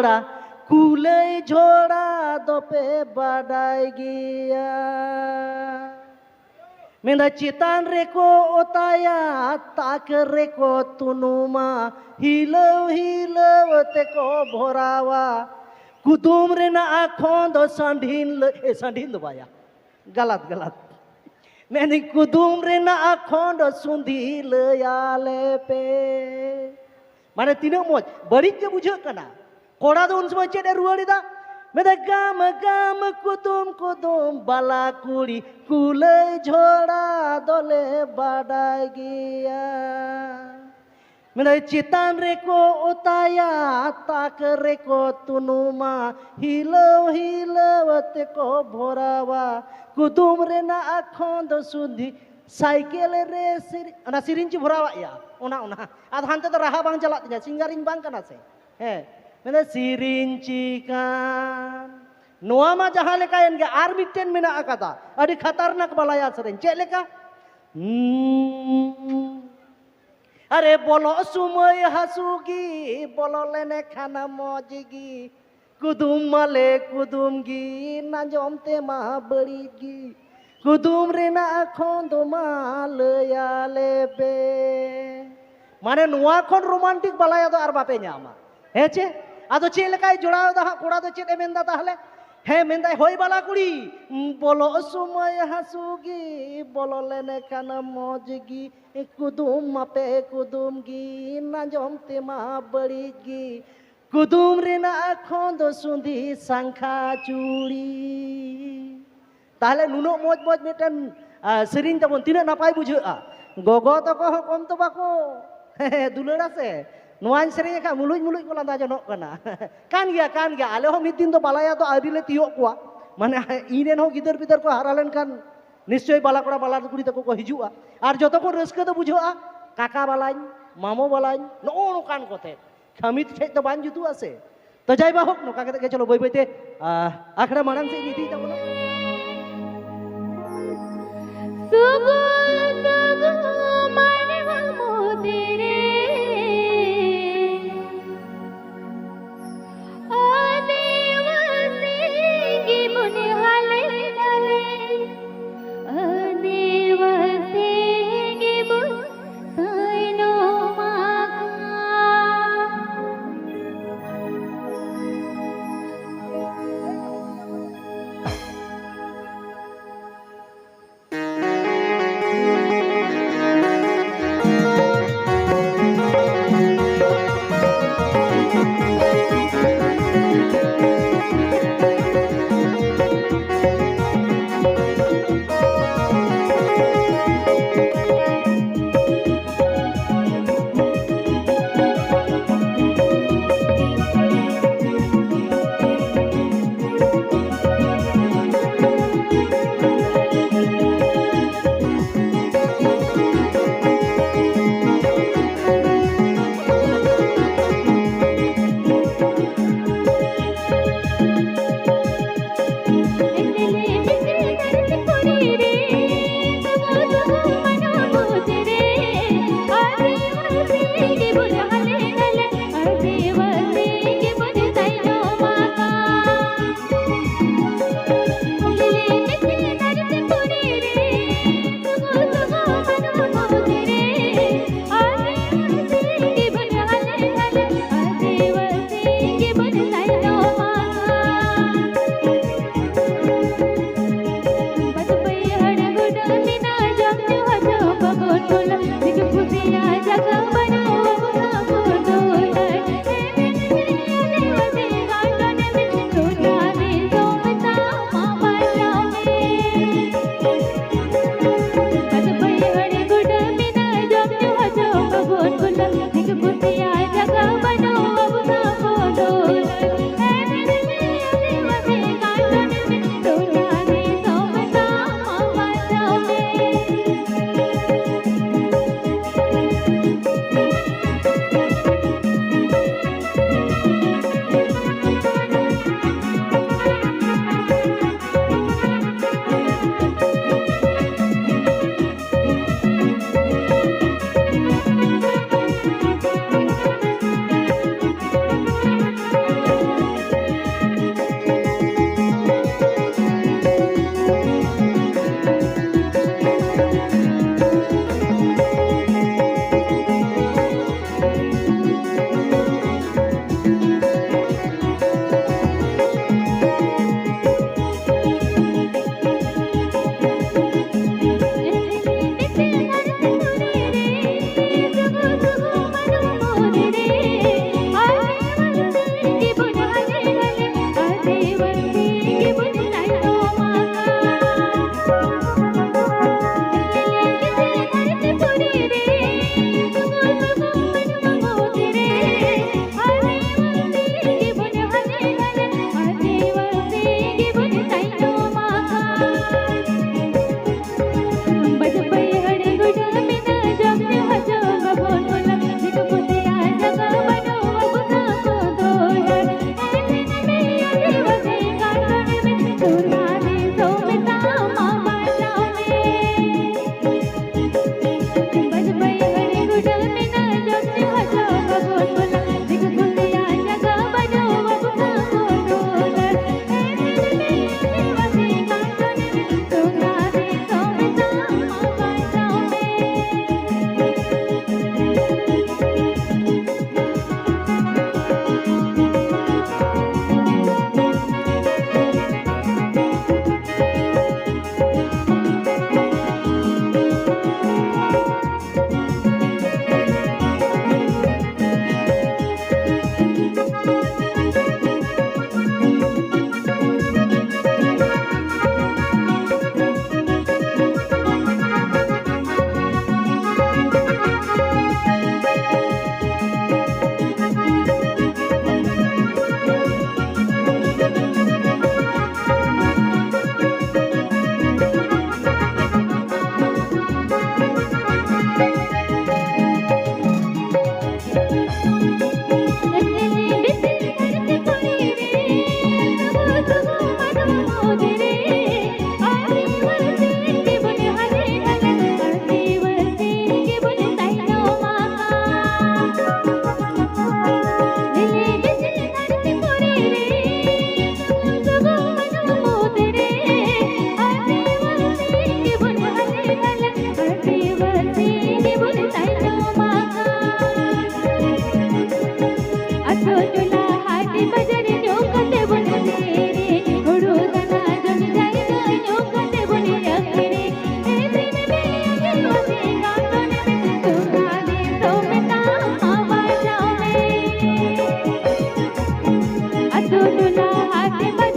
झोड़ा कुलई झोड़ा दोपे बाडाई गिया मेंदा चितान रेको ओताया ताक रेको तुनुमा हिलव हिलव तेको भोरावा कुदुम रेना आँखों दो संढीन बाया गलत गलत मैंने कुदुम रेना आँखों दो सुंधी लयाले पे माने तीनों मोज बड़ी के बुझे कना कोड़ा दो उन समय चेडे रुआड़ी दा मेरा गाम गाम कुदुम कुदुम बाला कुड़ी कुले झोड़ा दोले बाडाई गिया मेरा चितान रेको ओताया ताक रेको तुनुमा हिलव हिलव तेको भोरावा कुदुम रेना आँखों दो सुंधी साइकिल रे सिरिंच भोरावा या ओना आधान ते तो रहा बांग चला तिnya सिंगारिन बांग kana se मेरा सिरिंची kan noa ma jahan leka yang ge ar mitten mena akata adi khatarnak balaya sering cek leka अरे बोलो सुमय हसुगी बोलो लेने खाना मौजगी कुदुम मले कुदुम गी ना जमते मा बड़ीगी कुदुम रे ना आँखों दो मालया लेबे माने नुआ खन रोमांटिक बलाया दो आर बापे ᱧᱟᱢᱟ हेचे आदो चे लेकाय जोड़ाव दा कोड़ा दो चेद मेंदा ताहले हे मेंदा होय बाला कुड़ी बोलो समय हसुगी बोलो लेने खाना मौजगी कुदुम मापे कुदुम गी ना जमते मा बड़ीगी कुदुम रेना आँखों दो सुंधी सांखा चूड़ी ताहले नुनो मोज मोज मिटन सेरिन तबन तीना नापाय बुझाआ गोगो तको कम तो बाको दुलड़ा से नोआन सेरिन का मुलुज मुलुज को लांदा जनोक कना कान गया आले हो मिद दिन तो बालाया तो आदि ले तियो कोआ माने इनेन हो गिदर पिदर को हारालेन कान निश्चय बाला कोड़ा बाला कुड़ी तको को हिजुआ आर जतो को रस्के तो बुझोआ काका बालाñ मामो बालाñ नो नोकान कोते खामित ठे तो बान जुतु आसे तो जाय बा होक नोका के चलो बय बयते आखड़ा मानन से नीति तबनो सुगु सुगु मनवा मोदेरे हाथे